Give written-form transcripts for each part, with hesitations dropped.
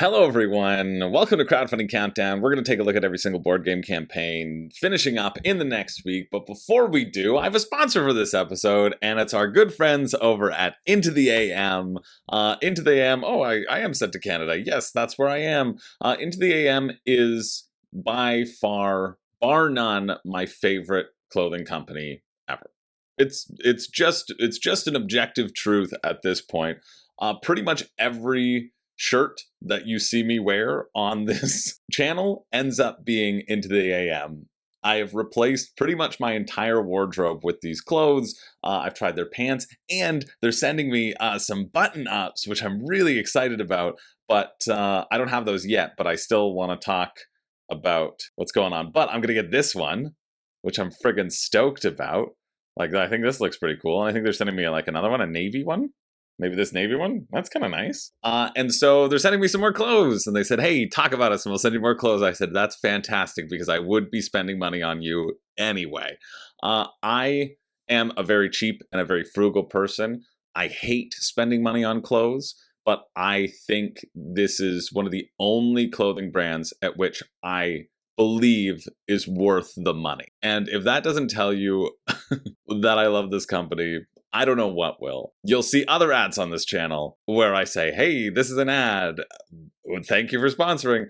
Hello everyone, welcome to Crowdfunding Countdown. We're going to take a look at every single board game campaign, finishing up in the next week. But before we do, I have a sponsor for this episode, and it's our good friends over at Into the AM. Into the AM, I am sent to Canada. Yes, that's where I am. Into the AM is by far, bar none, my favorite clothing company ever. It's just an objective truth at this point. Pretty much every shirt that you see me wear on this channel ends up being Into the AM. I have replaced pretty much my entire wardrobe with these clothes. I've tried their pants, and they're sending me some button-ups, which I'm really excited about, but I don't have those yet, but I still want to talk about what's going on. But I'm going to get this one, which I'm friggin' stoked about. Like, I think this looks pretty cool. I think they're sending me like another one, a navy one. Maybe this navy one? That's kind of nice. And so they're sending me some more clothes. And they said, hey, talk about us and we'll send you more clothes. I said, that's fantastic because I would be spending money on you anyway. I am a very cheap and a very frugal person. I hate spending money on clothes, but I think this is one of the only clothing brands at which I believe is worth the money. And if that doesn't tell you that I love this company, I don't know what will. You'll see other ads on this channel where I say, hey, this is an ad. Thank you for sponsoring.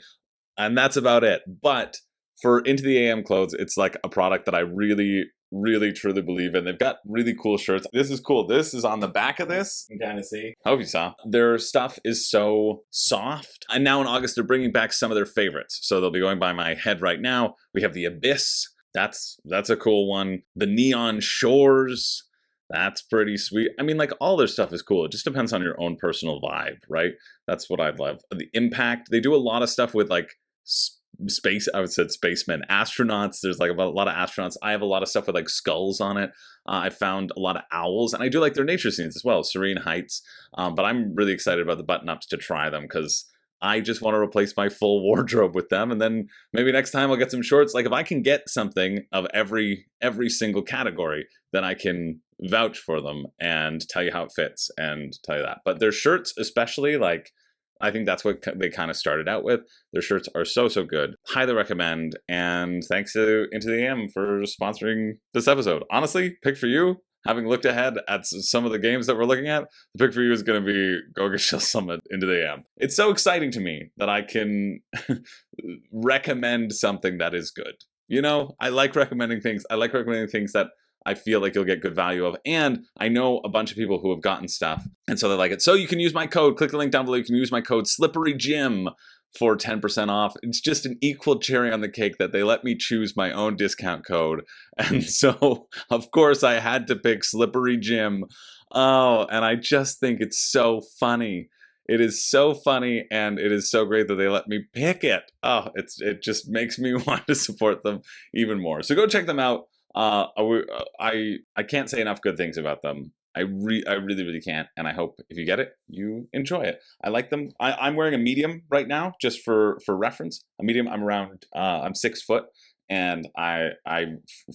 And that's about it. But for Into the AM clothes, it's like a product that I really, really, truly believe in. They've got really cool shirts. This is cool. This is on the back of this. You can kind of see. Hope you saw. Their stuff is so soft. And now in August, they're bringing back some of their favorites. So they'll be going by my head right now. We have the Abyss. That's a cool one. The Neon Shores. That's pretty sweet. I mean, like, all their stuff is cool. It just depends on your own personal vibe, right? That's what I'd love. The Impact, they do a lot of stuff with, like, space, I would say spacemen, astronauts. There's, like, a lot of astronauts. I have a lot of stuff with, like, skulls on it. I found a lot of owls, and I do like their nature scenes as well, Serene Heights. But I'm really excited about the button-ups to try them, because I just want to replace my full wardrobe with them, and then maybe next time I'll get some shorts. Like, if I can get something of every single category, then I can vouch for them and tell you how it fits and tell you that. But their shirts especially, like, I think that's what they kind of started out with. Their shirts are so good. Highly recommend, and thanks to Into the AM for sponsoring this episode. Honestly, pick for you. Having looked ahead at some of the games that we're looking at, the pick for you is going to be Goga Shill Summit Into the AM. It's so exciting to me that I can recommend something that is good. You know, I like recommending things. I like recommending things that I feel like you'll get good value of. And I know a bunch of people who have gotten stuff, and so they like it. So you can use my code. Click the link down below. You can use my code SlipperyJim for 10% off. It's just an equal cherry on the cake that they let me choose my own discount code. And so, of course, I had to pick Slippery Jim. Oh, and I just think it's so funny. It is so funny, and it is so great that they let me pick it. Oh, it just makes me want to support them even more. So go check them out. I can't say enough good things about them. I really can't, and I hope if you get it, you enjoy it. I like them. I'm wearing a medium right now, just for reference. A medium. I'm around. I'm 6 foot, and I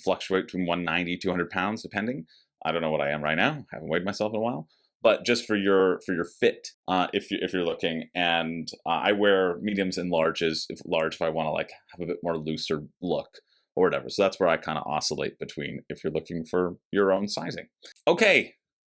fluctuate between 190, 200 pounds, depending. I don't know what I am right now. I haven't weighed myself in a while. But just for your fit, if you're looking, and I wear mediums and larges. If I want to like have a bit more looser look or whatever. So that's where I kind of oscillate between if you're looking for your own sizing. Okay.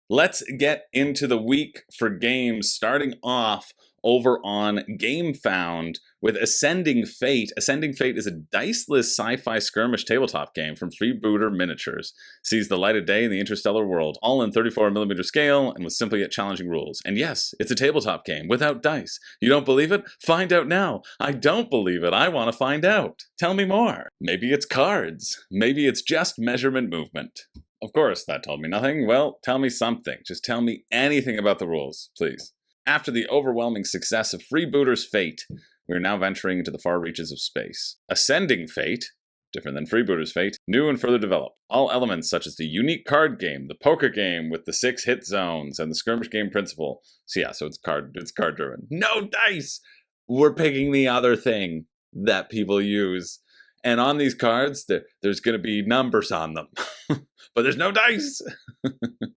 Let's get into the week for games, starting off over on GameFound with Ascending Fate. Ascending Fate is a diceless sci-fi skirmish tabletop game from Freebooter Miniatures. Sees the light of day in the interstellar world, all in 34mm scale and with simple yet challenging rules. And yes, it's a tabletop game without dice. You don't believe it? Find out now. I don't believe it. I want to find out. Tell me more. Maybe it's cards. Maybe it's just measurement movement. Of course, that told me nothing. Well, tell me something. Just tell me anything about the rules, please. After the overwhelming success of Freebooter's Fate, we are now venturing into the far reaches of space. Ascending Fate, different than Freebooter's Fate, new and further developed. All elements such as the unique card game, the poker game with the 6 hit zones, and the skirmish game principle. So yeah, so it's card driven. No dice! We're picking the other thing that people use. And on these cards, there's going to be numbers on them, but there's no dice.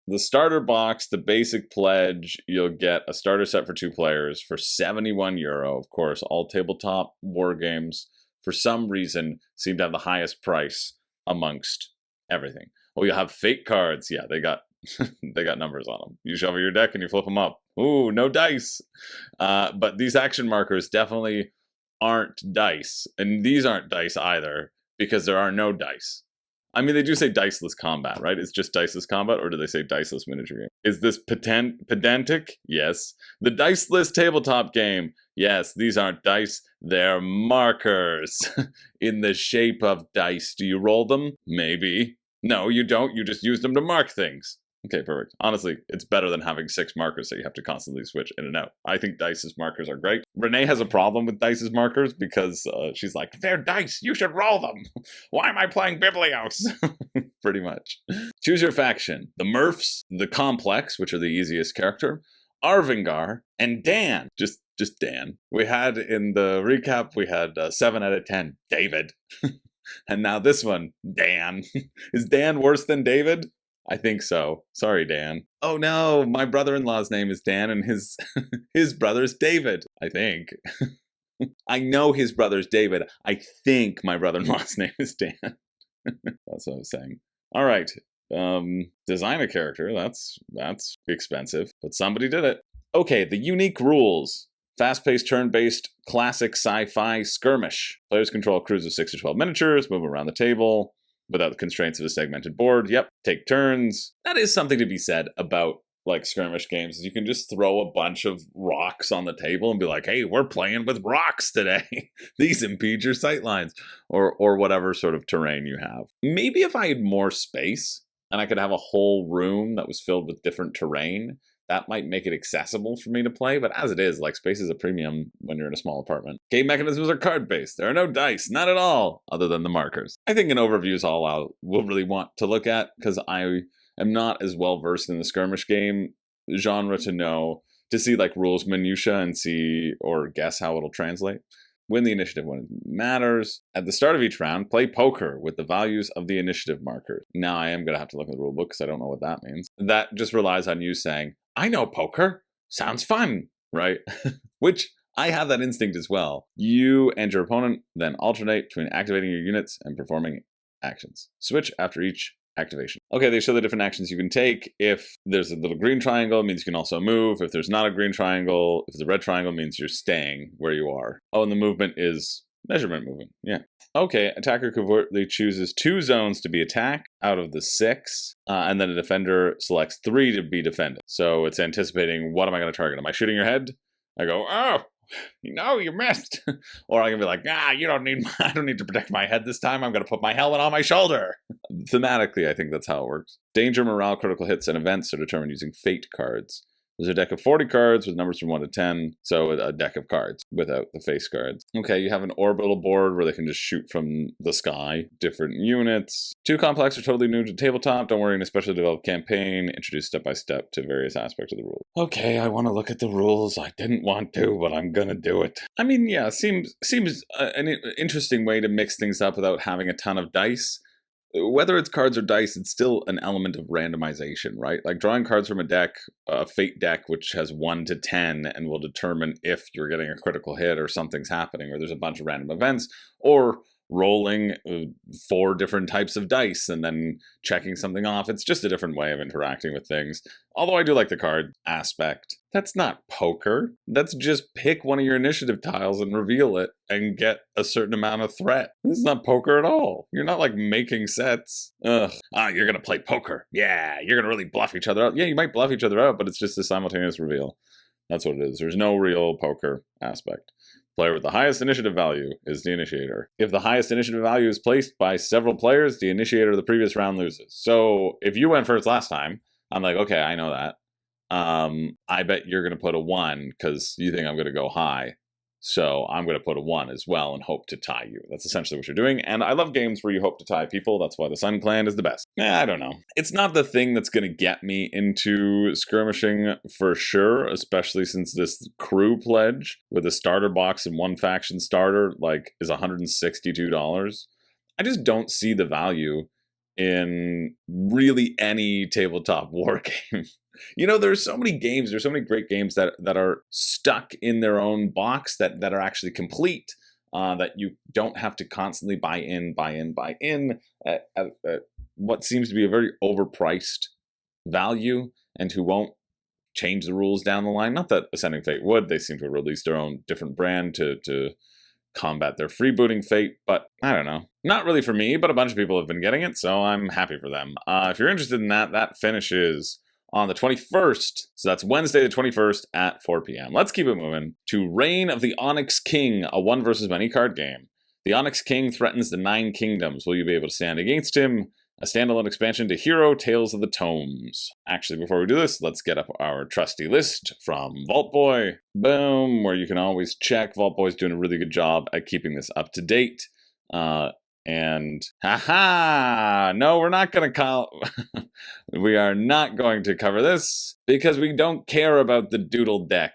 The starter box, the basic pledge, you'll get a starter set for 2 players for €71. Of course, all tabletop war games, for some reason, seem to have the highest price amongst everything. Oh, you'll have fake cards. Yeah, they got they got numbers on them. You shuffle your deck and you flip them up. Ooh, no dice. But these action markers definitely aren't dice. And these aren't dice either, because there are no dice. I mean, they do say diceless combat, right? It's just diceless combat, or do they say diceless miniature game? Is this pedantic? Yes. The diceless tabletop game? Yes, these aren't dice, they're markers in the shape of dice. Do you roll them? Maybe. No, you don't. You just use them to mark things. Okay, perfect. Honestly, it's better than having 6 markers that you have to constantly switch in and out. I think Dice's markers are great. Renee has a problem with Dice's markers because she's like, they're dice, you should roll them. Why am I playing Biblios? Pretty much. Choose your faction. The Murphs, the Complex, which are the easiest character, Arvingar, and Dan. Just Dan. We had, in the recap, we had 7 out of 10. David. And now this one, Dan. Is Dan worse than David? I think so. Sorry, Dan. Oh no, my brother-in-law's name is Dan and his his brother's David, I think. I know his brother's David. I think my brother-in-law's name is Dan. That's what I was saying. All right. Design a character. That's expensive, but somebody did it. Okay, the unique rules. Fast-paced, turn-based, classic sci-fi skirmish. Players control crews of 6 to 12 miniatures, move around the table without the constraints of a segmented board. Yep, take turns. That is something to be said about, like, skirmish games. You can just throw a bunch of rocks on the table and be like, hey, we're playing with rocks today. These impede your sightlines, or whatever sort of terrain you have. Maybe if I had more space and I could have a whole room that was filled with different terrain, that might make it accessible for me to play, but as it is, like, space is a premium when you're in a small apartment. Game mechanisms are card-based. There are no dice, not at all, other than the markers. I think an overview is all I will really want to look at, because I am not as well-versed in the skirmish game genre to see, like, rules minutiae and see or guess how it'll translate. Win the initiative when it matters. At the start of each round, play poker with the values of the initiative markers. Now, I am going to have to look at the rule book because I don't know what that means. That just relies on you saying, I know poker. Sounds fun, right? Which, I have that instinct as well. You and your opponent then alternate between activating your units and performing actions. Switch after each activation. Okay, they show the different actions you can take. If there's a little green triangle, it means you can also move. If there's not a green triangle, if the red triangle means you're staying where you are. Oh, and the movement is measurement movement. Yeah. Okay, attacker covertly chooses 2 zones to be attacked out of the 6, and then a defender selects 3 to be defended. So it's anticipating, what am I going to target? Am I shooting your head? I go, oh, no, you missed. Or I can be like, I don't need to protect my head this time. I'm going to put my helmet on my shoulder. Thematically, I think that's how it works. Danger, morale, critical hits, and events are determined using fate cards. There's a deck of 40 cards with numbers from 1 to 10, so a deck of cards without the face cards. Okay, you have an orbital board where they can just shoot from the sky, different units. 2 complex are totally new to tabletop. Don't worry, an especially developed campaign, introduced step by step to various aspects of the rules. Okay, I want to look at the rules. I didn't want to, but I'm gonna do it. I mean, yeah, seems an interesting way to mix things up without having a ton of dice. Whether it's cards or dice, it's still an element of randomization, right? Like drawing cards from a deck, a fate deck, which has 1 to 10 and will determine if you're getting a critical hit or something's happening, or there's a bunch of random events, or rolling 4 different types of dice and then checking something off. It's just a different way of interacting with things. Although I do like the card aspect. That's not poker. That's just pick one of your initiative tiles and reveal it and get a certain amount of threat. This is not poker at all. You're not like making sets. Ugh. You're gonna play poker. Yeah, you're gonna really bluff each other out. Yeah, you might bluff each other out, but it's just a simultaneous reveal. That's what it is. There's no real poker aspect. Player with the highest initiative value is the initiator. If the highest initiative value is placed by several players, the initiator of the previous round loses. So if you went first last time, I'm like, okay, I know that. I bet you're going to put a 1 because you think I'm going to go high. So I'm going to put a 1 as well and hope to tie you. That's essentially what you're doing. And I love games where you hope to tie people. That's why the Sun Clan is the best. I don't know. It's not the thing that's going to get me into skirmishing for sure, especially since this crew pledge with a starter box and 1 faction starter is $162. I just don't see the value in really any tabletop war game. There's so many games, there's so many great games that are stuck in their own box that are actually complete, that you don't have to constantly buy in at what seems to be a very overpriced value, and who won't change the rules down the line. Not that Ascending Fate would. They seem to release their own different brand to combat their freebooting fate, but I don't know. Not really for me, but a bunch of people have been getting it, so I'm happy for them. If you're interested in that finishes on the 21st, so that's Wednesday the 21st at 4 p.m. Let's keep it moving to Reign of the Onyx King, a 1 versus many card game. The Onyx King threatens the 9 kingdoms. Will you be able to stand against him? A standalone expansion to Hero Tales of the Tomes. Actually, before we do this, let's get up our trusty list from Vault Boy. Boom, where you can always check. Vault Boy's doing a really good job at keeping this up to date. And haha, no, we're not going to call. We are not going to cover this because we don't care about the doodle deck.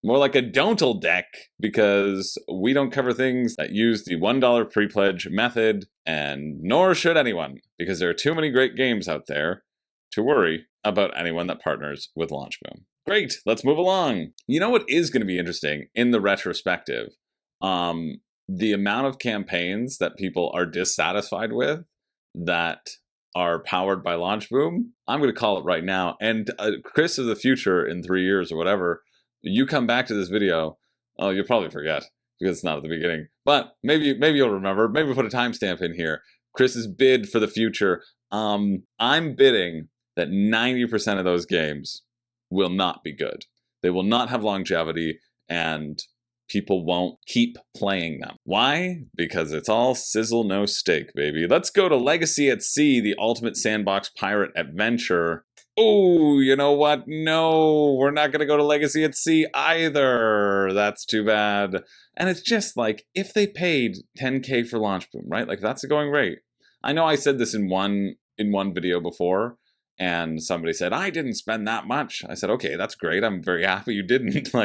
More like a don'tle deck, because we don't cover things that use the $1 pre-pledge method, and nor should anyone, because there are too many great games out there to worry about anyone that partners with LaunchBoom. Great, let's move along. You know what is going to be interesting in the retrospective? The amount of campaigns that people are dissatisfied with that are powered by LaunchBoom. I'm going to call it right now. And Chris of the future in 3 years or whatever, you come back to this video, you'll probably forget because it's not at the beginning. But maybe you'll remember. Maybe put a timestamp in here. Chris's bid for the future. I'm bidding that 90% of those games will not be good. They will not have longevity, and people won't keep playing them. Why? Because it's all sizzle, no steak, baby. Let's go to Legacy at Sea, the ultimate sandbox pirate adventure. Oh, you know what? No, we're not going to go to Legacy at Sea either. That's too bad. And it's just if they paid $10K for LaunchBoom, right? That's the going rate. I know I said this in one video before, and somebody said, I didn't spend that much. I said, okay, that's great. I'm very happy you didn't.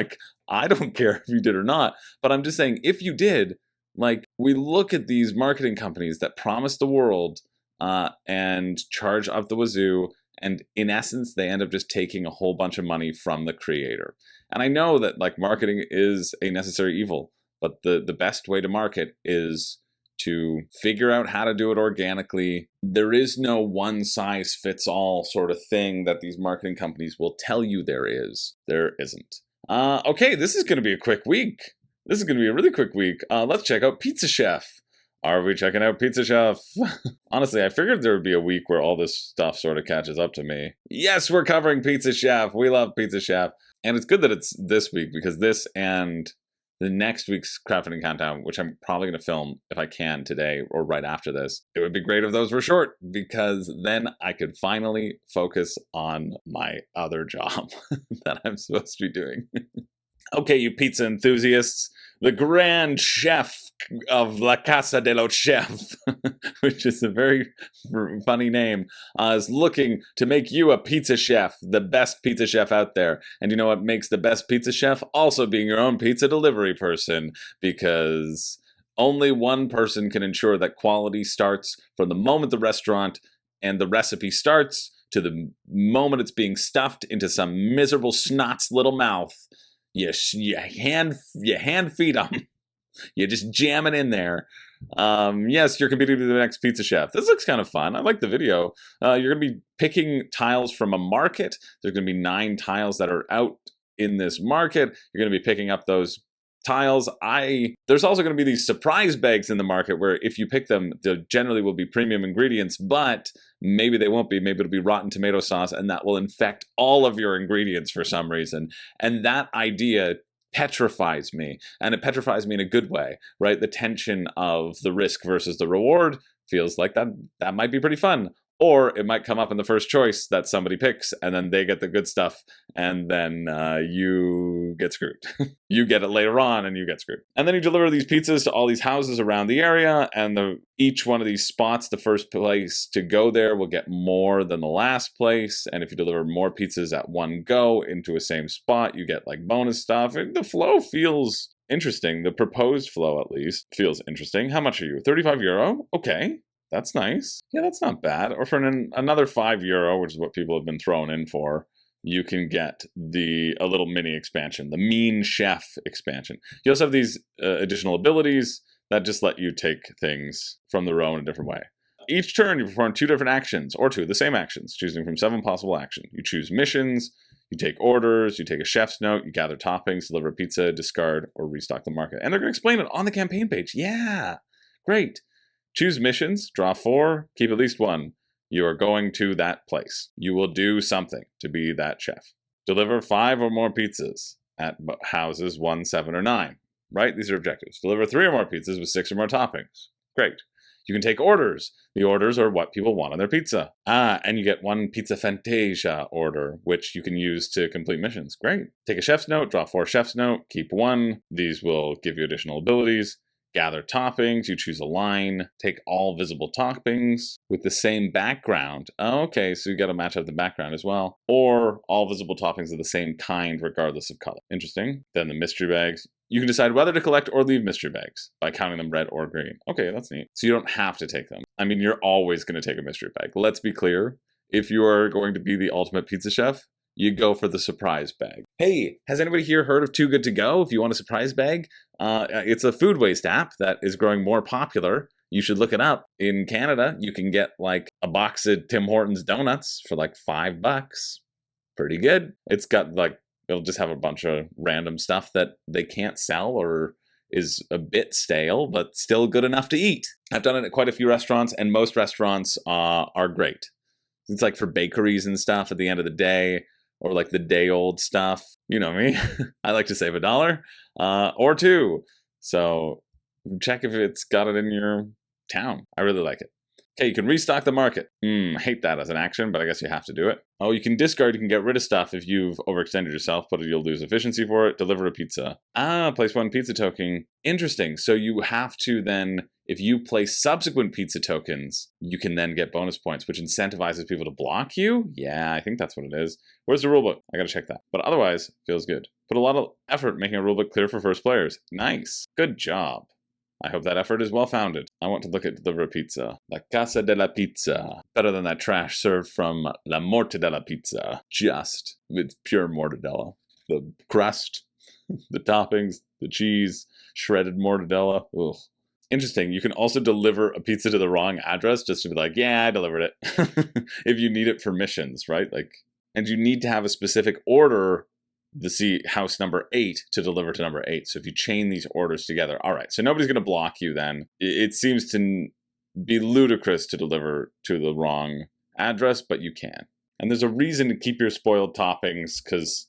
I don't care if you did or not. But I'm just saying, if you did, we look at these marketing companies that promise the world and charge up the wazoo, and in essence, they end up just taking a whole bunch of money from the creator. And I know that marketing is a necessary evil, but the best way to market is to figure out how to do it organically. There is no one-size-fits-all sort of thing that these marketing companies will tell you there is. There isn't. Okay, this is going to be a quick week. This is going to be a really quick week. Let's check out Pizza Chef. Are we checking out Pizza Chef? Honestly, I figured there would be a week where all this stuff sort of catches up to me. Yes, we're covering Pizza Chef. We love Pizza Chef. And it's good that it's this week, because this and the next week's Crowdfunding Countdown, which I'm probably going to film if I can today or right after this, it would be great if those were short, because then I could finally focus on my other job that I'm supposed to be doing. Okay, you pizza enthusiasts, the Grand Chef of La Casa de los Chefs, which is a very funny name, is looking to make you a pizza chef, the best pizza chef out there. And you know what makes the best pizza chef? Also being your own pizza delivery person, because only one person can ensure that quality starts from the moment the restaurant and the recipe starts to the moment it's being stuffed into some miserable snot's little mouth. You hand feed them. You just jam it in there. Yes, you're competing with the next pizza chef. This looks kind of fun. I like the video. You're going to be picking tiles from a market. There's going to be 9 tiles that are out in this market. You're going to be picking up those tiles. There's also going to be these surprise bags in the market where if you pick them, there generally will be premium ingredients, but maybe they won't be. Maybe it'll be rotten tomato sauce, and that will infect all of your ingredients for some reason. And that idea petrifies me, and it petrifies me in a good way, right? The tension of the risk versus the reward feels like that might be pretty fun. Or it might come up in the first choice that somebody picks, and then they get the good stuff, and then you get screwed. You get it later on, and you get screwed. And then you deliver these pizzas to all these houses around the area, and each one of these spots, the first place to go there will get more than the last place. And if you deliver more pizzas at one go into a same spot, you get like bonus stuff. And the flow feels interesting. The proposed flow, at least, feels interesting. How much are you? €35? Okay. That's nice. Yeah, that's not bad. Or for another €5, which is what people have been thrown in for, you can get a little mini expansion, the Mean Chef expansion. You also have these additional abilities that just let you take things from the row in a different way. Each turn, you perform 2 different actions, or 2 of the same actions, choosing from 7 possible actions. You choose missions, you take orders, you take a chef's note, you gather toppings, deliver a pizza, discard, or restock the market. And they're going to explain it on the campaign page. Yeah, great. Choose missions, draw 4, keep at least 1. You are going to that place. You will do something to be that chef. Deliver 5 or more pizzas at houses 1, 7, or 9. Right? These are objectives. Deliver 3 or more pizzas with 6 or more toppings. Great. You can take orders. The orders are what people want on their pizza. And you get 1 Pizza Fantasia order, which you can use to complete missions. Great. Take a chef's note, draw 4 chef's note, keep 1. These will give you additional abilities. Gather toppings, you choose a line, take all visible toppings with the same background. Okay, so you got to match up the background as well. Or all visible toppings of the same kind regardless of color. Interesting. Then the mystery bags. You can decide whether to collect or leave mystery bags by counting them red or green. Okay, that's neat. So you don't have to take them. I mean, you're always going to take a mystery bag. Let's be clear. If you are going to be the ultimate pizza chef, you go for the surprise bag. Hey, has anybody here heard of Too Good To Go? If you want a surprise bag, it's a food waste app that is growing more popular. You should look it up. In Canada, you can get like a box of Tim Hortons donuts for like $5. Pretty good. It's got like, it'll just have a bunch of random stuff that they can't sell or is a bit stale, but still good enough to eat. I've done it at quite a few restaurants, and most restaurants are great. It's like for bakeries and stuff at the end of the day, or like the day-old stuff. You know me. I like to save $1 or $2. So check if it's got it in your town. I really like it. Okay, you can restock the market. I hate that as an action, but I guess you have to do it. Oh, you can discard, you can get rid of stuff if you've overextended yourself, but you'll lose efficiency for it. Deliver a pizza. Place 1 pizza token. Interesting. So you have to then, if you place subsequent pizza tokens, you can then get bonus points, which incentivizes people to block you. Yeah, I think that's what it is. Where's the rulebook? I gotta check that. But otherwise, feels good. Put a lot of effort making a rulebook clear for first players. Nice. Good job. I hope that effort is well-founded. I want to look at Deliver a Pizza. La Casa de la Pizza. Better than that trash served from La Mortadella Pizza. Just with pure mortadella. The crust, the toppings, the cheese, shredded mortadella. Ugh. Interesting. You can also deliver a pizza to the wrong address just to be like, yeah, I delivered it. If you need it for missions, right? And you need to have a specific order house number 8 to deliver to number 8. So if you chain these orders together, all right, so nobody's going to block you then. It seems to be ludicrous to deliver to the wrong address, but you can. And there's a reason to keep your spoiled toppings, because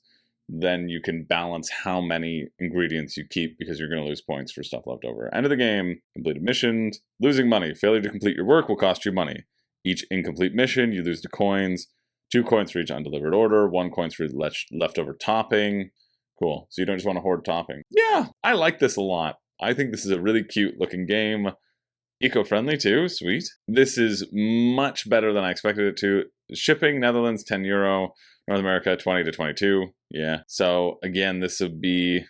then you can balance how many ingredients you keep, because you're going to lose points for stuff left over. End of the game, completed missions, losing money. Failure to complete your work will cost you money. Each incomplete mission, you lose the coins. 2 coins for each undelivered order, 1 coin for leftover topping. Cool. So you don't just want to hoard topping. Yeah, I like this a lot. I think this is a really cute looking game. Eco-friendly too. Sweet. This is much better than I expected it to. Shipping, Netherlands, €10. North America, 20 to 22. Yeah. So again, this would be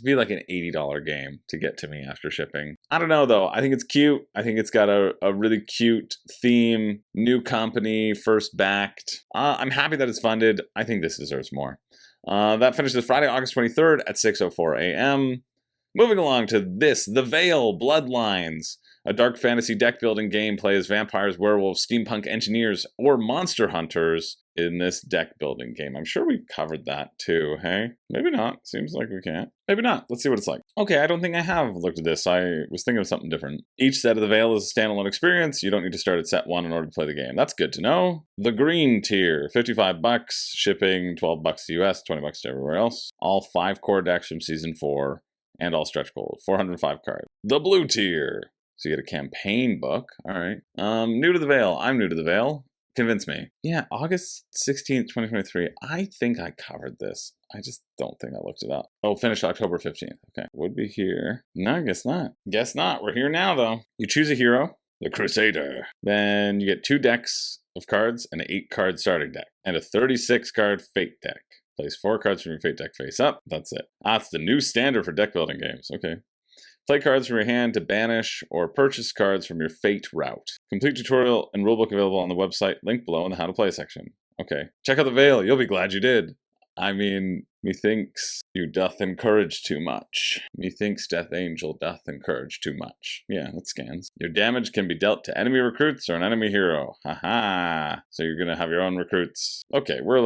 like an $80 game to get to me after shipping. I don't know though. I think it's cute. I think it's got a really cute theme. New company, first backed. I'm happy that it's funded. I think this deserves more. That finishes Friday, August 23rd at 6:04 a.m. Moving along to this, The Veil Bloodlines. A dark fantasy deck building game. Play as vampires, werewolves, steampunk engineers, or monster hunters in this deck building game. I'm sure we've covered that too, hey? Maybe not. Seems like we can't. Maybe not. Let's see what it's like. Okay, I don't think I have looked at this. I was thinking of something different. Each set of The Veil is a standalone experience. You don't need to start at set 1 in order to play the game. That's good to know. The green tier, $55, shipping, $12 to US, $20 to everywhere else. All 5 core decks from Season 4, and all stretch gold, 405 cards. The blue tier. So you get a campaign book. All right. New to The Veil. I'm new to The Veil. Convince me. Yeah, August 16th, 2023. I think I covered this. I just don't think I looked it up. Oh, finished October 15th. Okay, would be here. No, I guess not. Guess not. We're here now, though. You choose a hero, the Crusader. Then you get 2 decks of cards, an 8-card starting deck, and a 36-card Fate deck. Place 4 cards from your Fate deck face up. That's it. That's the new standard for deck building games. Okay. Play cards from your hand to banish or purchase cards from your Fate route. Complete tutorial and rulebook available on the website, link below in the How to Play section. Okay. Check out the Veil. You'll be glad you did. I mean, methinks you doth encourage too much. Methinks Death Angel doth encourage too much. Yeah, that scans. Your damage can be dealt to enemy recruits or an enemy hero. Haha. So you're gonna have your own recruits. Okay, we're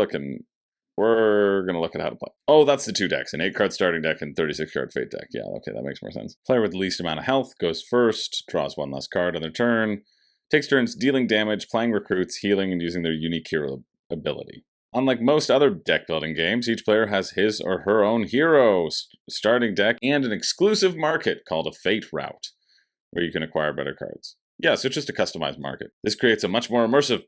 gonna look at how to play. Oh, that's the 2 decks, an 8-card starting deck and 36-card Fate deck. Yeah, okay, that makes more sense. Player with the least amount of health goes first, draws 1 less card on their turn, takes turns dealing damage, playing recruits, healing, and using their unique hero ability. Unlike most other deck building games, each player has his or her own hero, starting deck, and an exclusive market called a Fate route, where you can acquire better cards. Yeah, so it's just a customized market. This creates a much more immersive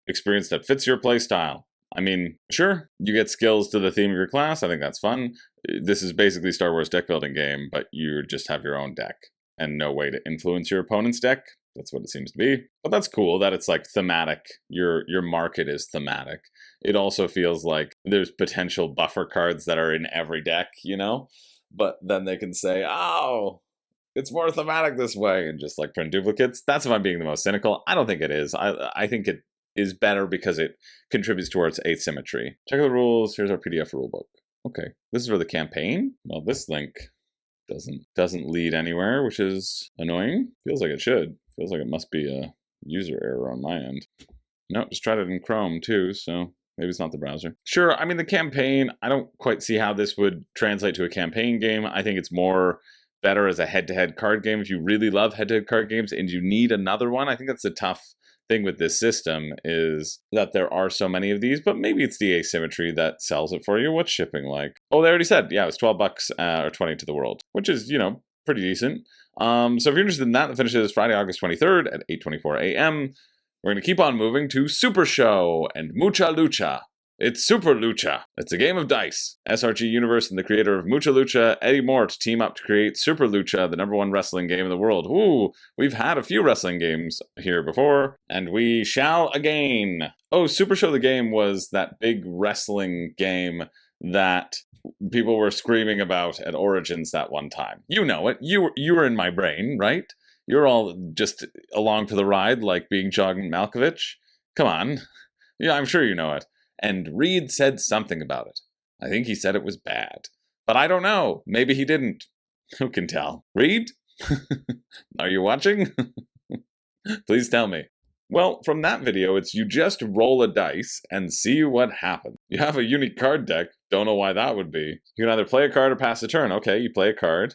experience that fits your playstyle. I mean, sure, you get skills to the theme of your class. I think that's fun. This is basically Star Wars deck building game, but you just have your own deck and no way to influence your opponent's deck. That's what it seems to be. But that's cool that it's like thematic. Your market is thematic. It also feels like there's potential buffer cards that are in every deck, you know? But then they can say, oh, it's more thematic this way, and just like print duplicates. That's if I'm being the most cynical. I don't think it is. I think it is better because it contributes towards asymmetry. Check out the rules. Here's our PDF rulebook. Okay, this is for the campaign. Well, this link doesn't lead anywhere, which is annoying. Feels like it should. Feels like it must be a user error on my end. No, just tried it in Chrome too, so maybe it's not the browser. Sure, I mean, the campaign, I don't quite see how this would translate to a campaign game. I think it's more better as a head-to-head card game. If you really love head-to-head card games and you need another one, I think that's the tough thing with this system is that there are so many of these, but maybe it's the asymmetry that sells it for you. What's shipping like? Oh, they already said, yeah, it was $12 or 20 to the world, which is, you know, pretty decent. So if you're interested in that, it finishes Friday, August 23rd at 8:24 a.m. We're going to keep on moving to Super Show and Mucha Lucha. It's Super Lucha. It's a game of dice. SRG Universe and the creator of Mucha Lucha, Eddie Mort, team up to create Super Lucha, the #1 wrestling game in the world. Ooh, we've had a few wrestling games here before, and we shall again. Oh, Super Show the game was that big wrestling game that people were screaming about at Origins that one time. You know it. You were in my brain, right? You're all just along for the ride like being John Malkovich. Come on. Yeah, I'm sure you know it. And Reed said something about it. I think he said it was bad. But I don't know. Maybe he didn't. Who can tell? Reed? Are you watching? Please tell me. Well, from that video, it's you just roll a dice and see what happens. You have a unique card deck. Don't know why that would be. You can either play a card or pass a turn. Okay, you play a card.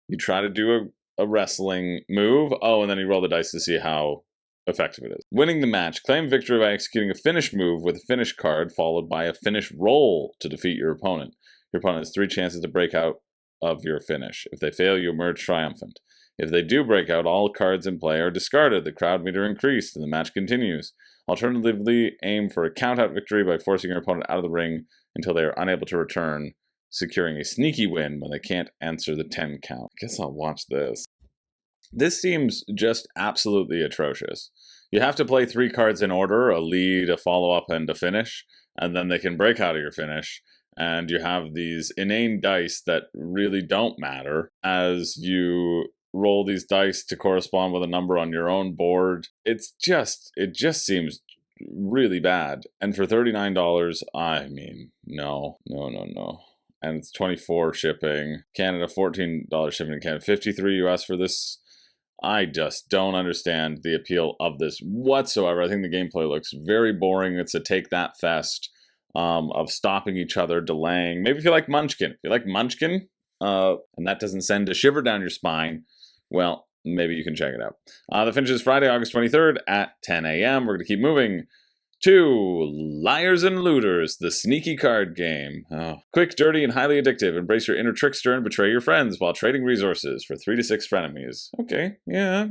You try to do a wrestling move. Oh, and then you roll the dice to see how effective it is. Winning the match. Claim victory by executing a finish move with a finish card followed by a finish roll to defeat your opponent. Your opponent has 3 chances to break out of your finish. If they fail, you emerge triumphant. If they do break out, all cards in play are discarded. The crowd meter increased, and the match continues. Alternatively, aim for a count-out victory by forcing your opponent out of the ring until they are unable to return, securing a sneaky win when they can't answer the 10 count. I guess I'll watch this. This seems just absolutely atrocious. You have to play 3 cards in order, a lead, a follow-up, and a finish, and then they can break out of your finish. And you have these inane dice that really don't matter as you roll these dice to correspond with a number on your own board. It just seems really bad. And for $39, I mean, no. And it's $24 shipping. Canada, $14 shipping in Canada, $53 US for this. I just don't understand the appeal of this whatsoever. I think the gameplay looks very boring. It's a take that fest of stopping each other, delaying. Maybe if you like Munchkin. If you like Munchkin, and that doesn't send a shiver down your spine, well, maybe you can check it out. The finish is Friday, August 23rd at 10 a.m. We're going to keep moving to Liars and Looters, the sneaky card game. Quick, dirty, and highly addictive. Embrace your inner trickster and betray your friends while trading resources for 3 to 6 frenemies. Okay, yeah.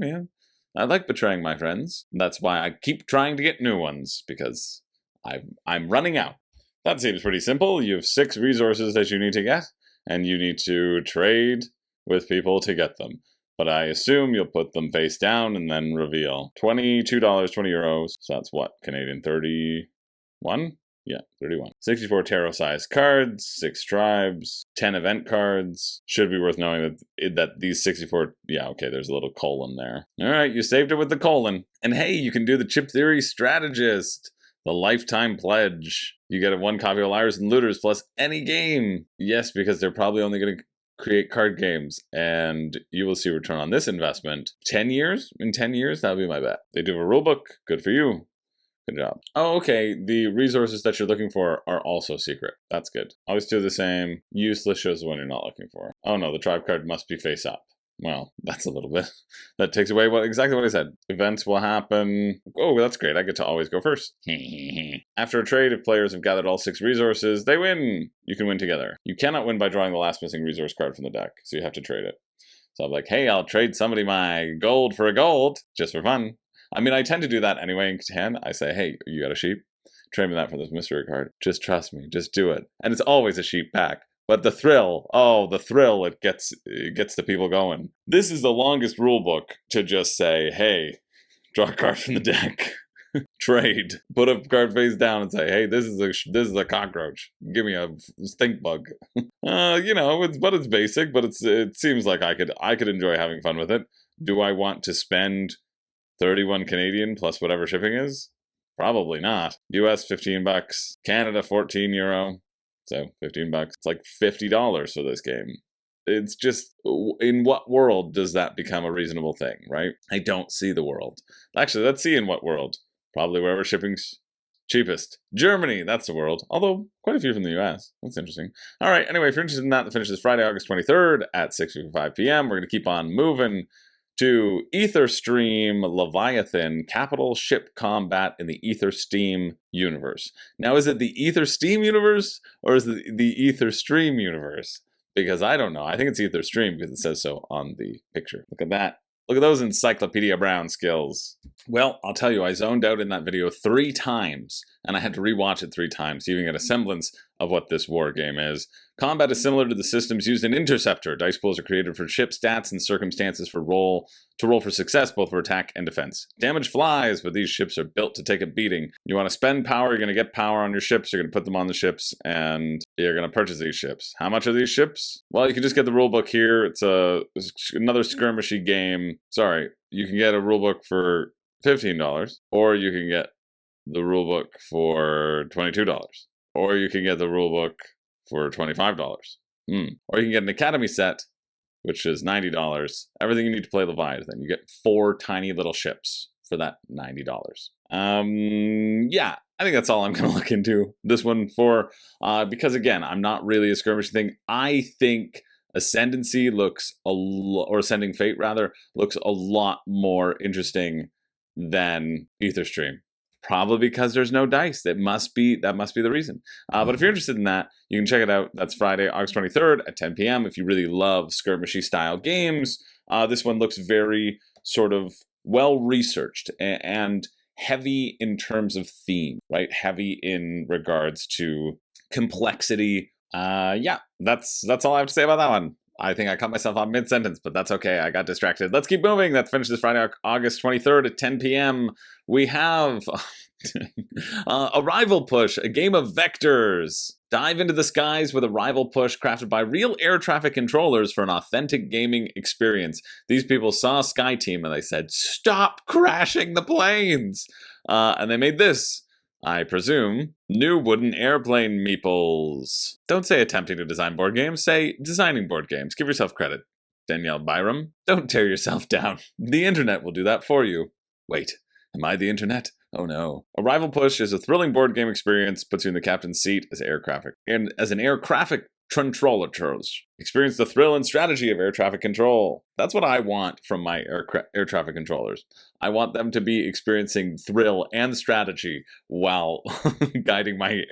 I like betraying my friends. That's why I keep trying to get new ones, because I'm running out. That seems pretty simple. You have 6 resources that you need to get, and you need to trade with people to get them. But I assume you'll put them face down and then reveal. $22, 20 euros. So that's what? Canadian 31? Yeah, 31. 64 tarot-sized cards, 6 tribes, 10 event cards. Should be worth knowing that these 64... Yeah, okay, there's a little colon there. Alright, you saved it with the colon. And hey, you can do the Chip Theory Strategist. The lifetime pledge. You get a 1 copy of Liars and Looters plus any game. Yes, because they're probably only going to create card games, and you will see return on this investment. 10 years? In 10 years, that'll be my bet. They do have a rulebook. Good for you. Good job. Oh, okay. The resources that you're looking for are also secret. That's good. Always do the same. Useless shows the one you're not looking for. Oh no, the tribe card must be face up. Well, that's a little bit. That takes away exactly what I said. Events will happen. Oh, that's great. I get to always go first. After a trade, if players have gathered all 6 resources, they win. You can win together. You cannot win by drawing the last missing resource card from the deck, so you have to trade it. So I'm like, hey, I'll trade somebody my gold for a gold, just for fun. I mean, I tend to do that anyway in Catan. I say, hey, you got a sheep? Trade me that for this mystery card. Just trust me. Just do it. And it's always a sheep back. But the thrill, the thrill, it gets the people going. This is the longest rule book to just say, hey, draw a card from the deck, trade, put a card face down and say, hey, this is a cockroach. Give me a stink bug. It's basic, but it seems like I could enjoy having fun with it. Do I want to spend 31 Canadian plus whatever shipping is? Probably not. US $15, Canada €14. So $15. It's like $50 for this game. It's just, in what world does that become a reasonable thing, right? I don't see the world. Actually, let's see in what world. Probably wherever shipping's cheapest. Germany, that's the world. Although, quite a few from the US. That's interesting. All right, anyway, if you're interested in that, the finish is Friday, August 23rd at 6:55 p.m. We're going to keep on moving to Aetherstream Leviathan, capital ship combat in the Aetherstream universe. Now, is it the Aetherstream universe, or is it the Aetherstream universe? Because I don't know. I think it's Aetherstream because it says so on the picture. Look at that. Look at those Encyclopedia Brown skills. Well, I'll tell you, I zoned out in that video 3 times, and I had to rewatch it 3 times to even get a semblance of what this war game is. Combat is similar to the systems used in Interceptor. Dice pools are created for ship stats and circumstances to roll for success, both for attack and defense. Damage flies, but these ships are built to take a beating. You want to spend power, you're going to get power on your ships, you're going to put them on the ships, and you're going to purchase these ships. How much are these ships? Well, you can just get the rulebook here. It's another skirmishy game. Sorry, you can get a rulebook for $15, or you can get the rulebook for $22, or you can get the rulebook for $25. Or you can get an Academy set, which is $90. Everything you need to play Leviathan. You get 4 tiny little ships for that $90. Yeah, I think that's all I'm going to look into this one for, because again, I'm not really a skirmish thing. I think Ascendancy or Ascending Fate rather, looks a lot more interesting than Aetherstream. Probably because there's no dice. That must be the reason. But if you're interested in that, you can check it out. That's Friday, August 23rd at 10 p.m. If you really love skirmishy style games, this one looks very sort of well-researched and heavy in terms of theme, right? Heavy in regards to complexity. Yeah, that's all I have to say about that one. I think I cut myself off mid-sentence, but that's okay. I got distracted. Let's keep moving. That finishes Friday, August 23rd at 10 p.m. We have a rival push, a game of vectors. Dive into the skies with a rival push crafted by real air traffic controllers for an authentic gaming experience. These people saw Sky Team and they said, stop crashing the planes. And they made this. I presume, new wooden airplane meeples. Don't say attempting to design board games, say designing board games. Give yourself credit. Danielle Byram, don't tear yourself down. The internet will do that for you. Wait, am I the internet? Oh no. A rival push is a thrilling board game experience, puts you in the captain's seat as air traffic controller. Experience the thrill and strategy of air traffic control. That's what I want from my air traffic controllers. I want them to be experiencing thrill and strategy while guiding my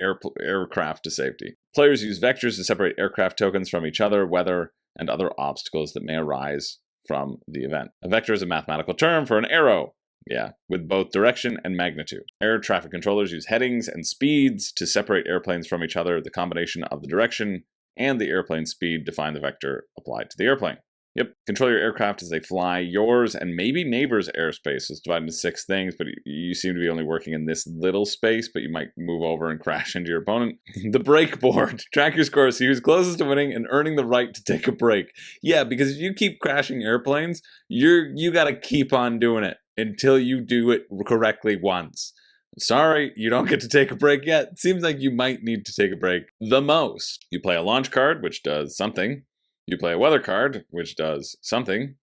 aircraft to safety. Players use vectors to separate aircraft tokens from each other, weather, and other obstacles that may arise from the event. A vector is a mathematical term for an arrow. Yeah, with both direction and magnitude. Air traffic controllers use headings and speeds to separate airplanes from each other. The combination of the direction and the airplane speed define the vector applied to the airplane. Yep, control your aircraft as they fly yours and maybe neighbors' airspace. It's divided into 6 things, but you seem to be only working in this little space, but you might move over and crash into your opponent. The break board. Track your score so who's closest to winning and earning the right to take a break. Yeah, because if you keep crashing airplanes, you gotta keep on doing it until you do it correctly once. Sorry, you don't get to take a break yet. Seems like you might need to take a break the most. You play a launch card, which does something. You play a weather card, which does something.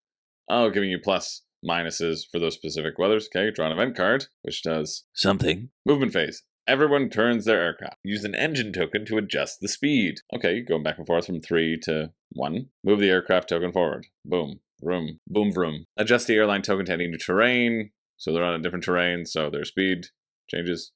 Oh, giving you plus minuses for those specific weathers. Okay, draw an event card, which does something. Movement phase. Everyone turns their aircraft. Use an engine token to adjust the speed. Okay, going back and forth from 3 to 1. Move the aircraft token forward. Boom. Vroom. Boom vroom. Adjust the airline token to any new terrain. So they're on a different terrain, so their speed changes.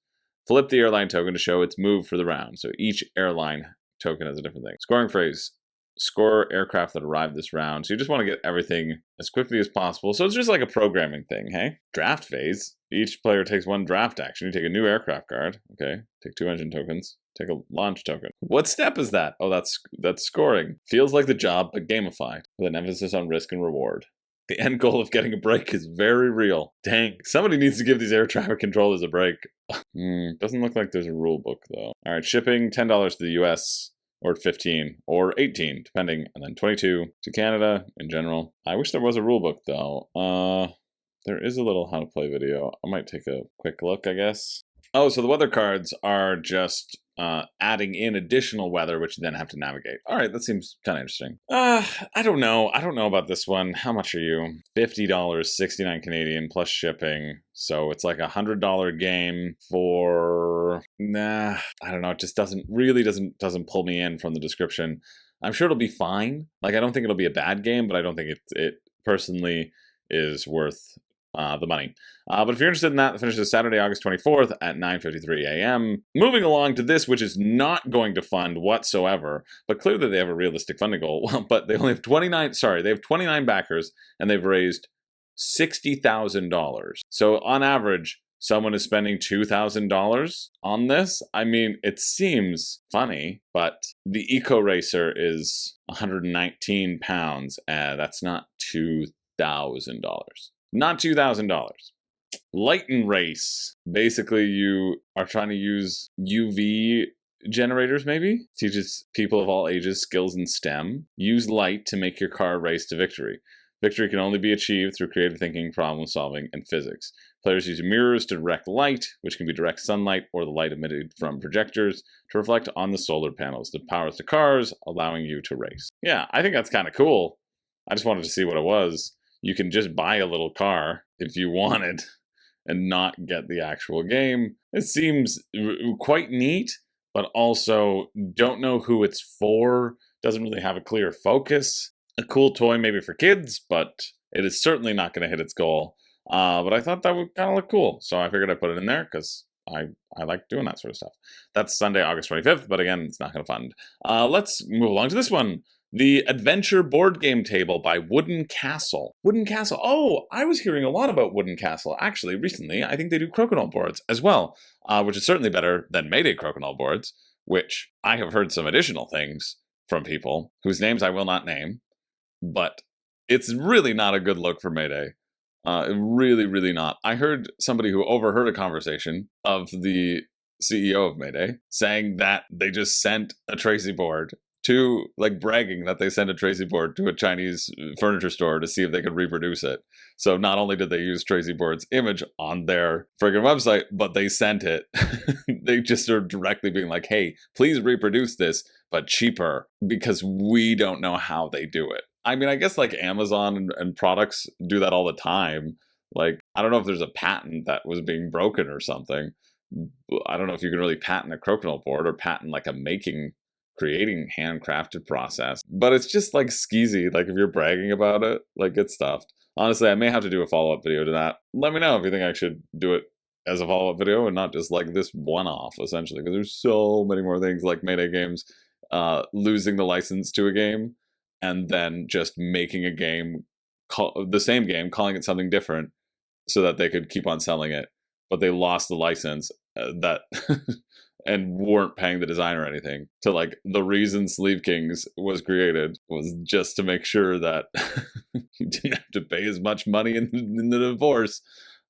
Flip the airline token to show its move for the round. So each airline token has a different thing. Scoring phrase. Score aircraft that arrived this round. So you just want to get everything as quickly as possible. So it's just like a programming thing, hey? Draft phase. Each player takes 1 draft action. You take a new aircraft card. Okay. Take 2 engine tokens. Take a launch token. What step is that? Oh, that's scoring. Feels like the job, but gamified, with an emphasis on risk and reward. The end goal of getting a break is very real. Dang, somebody needs to give these air traffic controllers a break. Doesn't look like there's a rule book, though. All right, shipping, $10 to the US, or 15, or 18, depending, and then 22 to Canada in general. I wish there was a rule book, though. There is a little how to play video. I might take a quick look, I guess. Oh, so the weather cards are just adding in additional weather, which you then have to navigate. All right, that seems kind of interesting. I don't know. I don't know about this one. How much are you? $50, 69 Canadian plus shipping. So it's like $100 game for, I don't know. It just doesn't pull me in from the description. I'm sure it'll be fine. Like, I don't think it'll be a bad game, but I don't think it personally is worth the money. But if you're interested in that, it finishes Saturday, August 24th at 9:53 a.m. Moving along to this, which is not going to fund whatsoever, but clearly they have a realistic funding goal. Well, but they only have 29 backers, and they've raised $60,000. So on average, someone is spending $2,000 on this. I mean, it seems funny, but the Eco Racer is 119 pounds, and that's not $2,000. Not $2,000. Lightn Race. Basically, you are trying to use UV generators, maybe? Teaches people of all ages skills in STEM. Use light to make your car race to victory. Victory can only be achieved through creative thinking, problem solving, and physics. Players use mirrors to direct light, which can be direct sunlight or the light emitted from projectors, to reflect on the solar panels that powers the cars, allowing you to race. Yeah, I think that's kind of cool. I just wanted to see what it was. You can just buy a little car if you wanted and not get the actual game. It seems quite neat, but also don't know who it's for. Doesn't really have a clear focus. A cool toy maybe for kids, but it is certainly not going to hit its goal. But I thought that would kind of look cool, so I figured I'd put it in there because I like doing that sort of stuff. That's Sunday, August 25th, but again, it's not going to fund. Let's move along to this one. The Adventure Board Game Table by Wooden Castle. Wooden Castle. Oh, I was hearing a lot about Wooden Castle, actually, recently. I think they do crokinole boards as well, which is certainly better than Mayday crokinole boards, which I have heard some additional things from people whose names I will not name, but it's really not a good look for Mayday. Really, really not. I heard somebody who overheard a conversation of the CEO of Mayday saying that they just sent a Tracy board to, like, bragging that they sent a Tracy board to a Chinese furniture store to see if they could reproduce it. So not only did they use Tracy board's image on their friggin' website, but they sent it. They just are directly being like, hey, please reproduce this, but cheaper, because we don't know how they do it. I mean, I guess like Amazon and products do that all the time. Like, I don't know if there's a patent that was being broken or something. I don't know if you can really patent a crokinole board or patent like a creating handcrafted process, but it's just like skeezy. Like, if you're bragging about it, like, get stuffed. Honestly, I may have to do a follow-up video to that. Let me know if you think I should do it as a follow-up video and not just like this one-off, essentially, because there's so many more things like Mayday games losing the license to a game and then just making a game the same game, calling it something different so that they could keep on selling it, but they lost the license that and weren't paying the designer anything. To like, the reason Sleeve Kings was created was just to make sure that you didn't have to pay as much money in the divorce.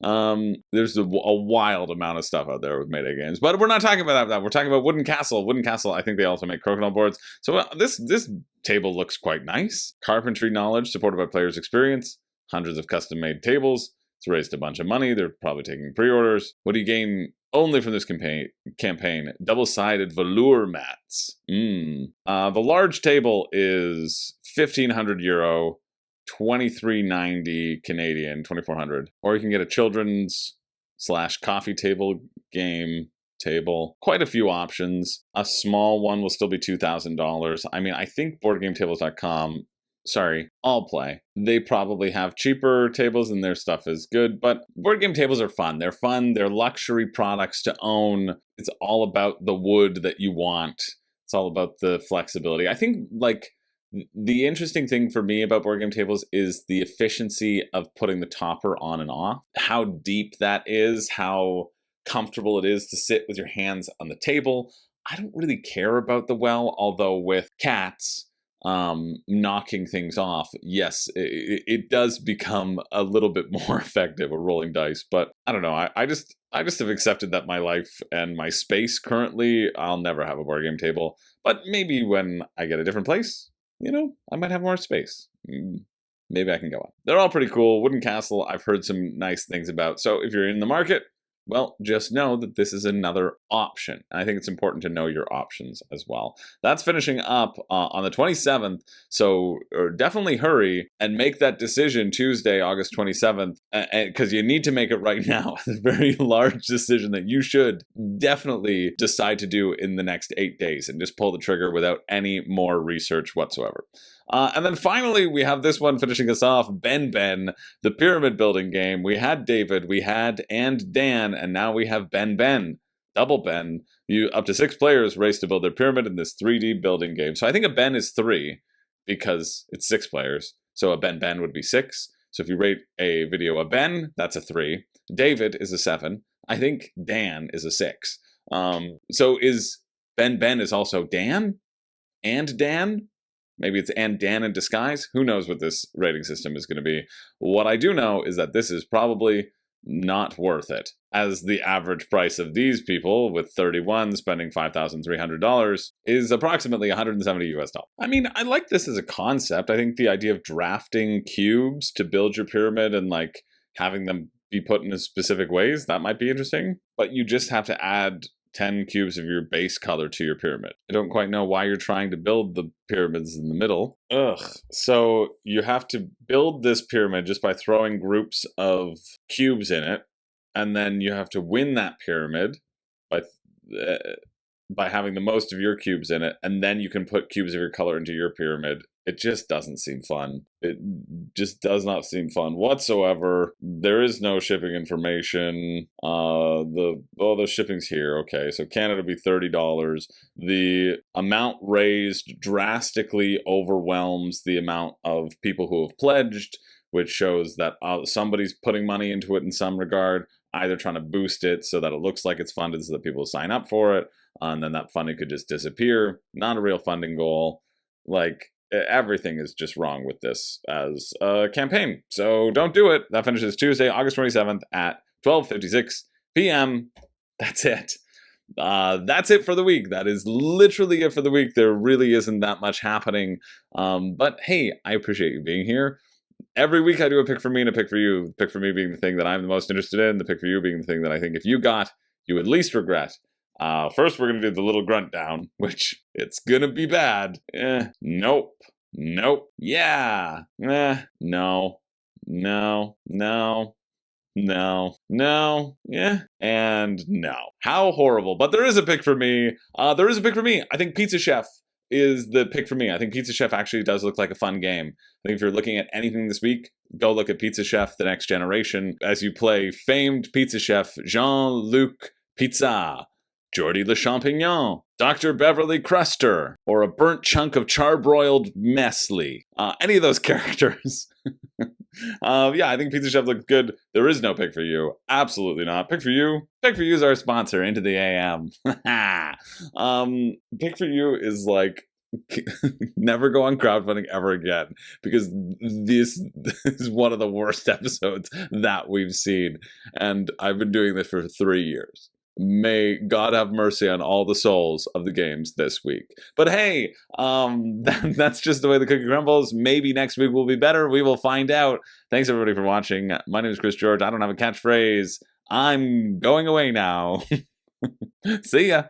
There's a wild amount of stuff out there with Mayday games, but we're not talking about that. We're talking about Wooden Castle. Wooden Castle, I think they also make crocodile boards. So this table looks quite nice. Carpentry knowledge supported by players' experience. Hundreds of custom-made tables. It's raised a bunch of money. They're probably taking pre-orders. What do you gain only from this campaign? Double-sided velour mats. The large table is €1,500, 23.90 Canadian, 2,400. Or you can get a children's / coffee table game table. Quite a few options. A small one will still be $2,000. I mean, I think BoardGameTables.com, sorry, All Play, they probably have cheaper tables and their stuff is good, but board game tables are fun. They're fun. They're luxury products to own. It's all about the wood that you want. It's all about the flexibility. I think, like, the interesting thing for me about board game tables is the efficiency of putting the topper on and off. How deep that is, how comfortable it is to sit with your hands on the table. I don't really care about the well, although with cats knocking things off, yes, it does become a little bit more effective, a rolling dice. But I don't know, I just have accepted that my life and my space currently, I'll never have a board game table. But maybe when I get a different place, I might have more space. Maybe I can go on. They're all pretty cool. Wooden Castle, I've heard some nice things about. So if you're in the market, well, just know that this is another option. And I think it's important to know your options as well. That's finishing up on the 27th. So definitely hurry and make that decision Tuesday, August 27th, because you need to make it right now. It's a very large decision that you should definitely decide to do in the next 8 days and just pull the trigger without any more research whatsoever. And then finally, we have this one finishing us off, Benben, the pyramid building game. We had David, we had and Dan, and now we have Benben, double Ben. You up to 6 players race to build their pyramid in this 3D building game. So I think a Ben is 3 because it's 6 players. So a Benben would be 6. So if you rate a video a Ben, that's a 3. David is a 7. I think Dan is a 6. So is Benben is also Dan and Dan? Maybe it's and Dan in disguise. Who knows what this rating system is going to be. What I do know is that this is probably not worth it, as the average price of these people with 31 spending $5,300 is approximately $170 US. I mean, I like this as a concept. I think the idea of drafting cubes to build your pyramid and like having them be put in specific ways, that might be interesting. But you just have to add 10 cubes of your base color to your pyramid. I don't quite know why you're trying to build the pyramids in the middle. So you have to build this pyramid just by throwing groups of cubes in it, and then you have to win that pyramid by having the most of your cubes in it, and then you can put cubes of your color into your pyramid. It just doesn't seem fun. It just does not seem fun whatsoever. There is no shipping information. The shipping's here. Okay, so Canada would be $30. The amount raised drastically overwhelms the amount of people who have pledged, which shows that somebody's putting money into it in some regard, either trying to boost it so that it looks like it's funded so that people sign up for it, and then that funding could just disappear. Not a real funding goal. Like, everything is just wrong with this as a campaign. So don't do it. That finishes Tuesday, August 27th at 12:56 p.m. That's it. That's it for the week. That is literally it for the week. There really isn't that much happening. But hey, I appreciate you being here. Every week I do a pick for me and a pick for you. The pick for me being the thing that I'm the most interested in. The pick for you being the thing that I think if you got, you would least regret. First, we're going to do the little grunt down, which it's going to be bad. Nope. Yeah. No. Yeah. And no. How horrible. But there is a pick for me. I think Pizza Chef is the pick for me. I think Pizza Chef actually does look like a fun game. I think if you're looking at anything this week, go look at Pizza Chef, The Next Generation, as you play famed Pizza Chef Jean-Luc Pizza, Jordi Le Champignon, Dr. Beverly Cruster, or a burnt chunk of charbroiled Mesli. Any of those characters. Yeah, I think Pizza Chef looks good. There is no pick for you. Absolutely not. Pick for you. Pick for you is our sponsor, Into the AM. Pick for you is like never go on crowdfunding ever again because this is one of the worst episodes that we've seen, and I've been doing this for 3 years. May God have mercy on all the souls of the games this week. But hey, that's just the way the cookie crumbles. Maybe next week will be better. We will find out. Thanks everybody for watching. My name is Chris George. I don't have a catchphrase. I'm going away now. See ya.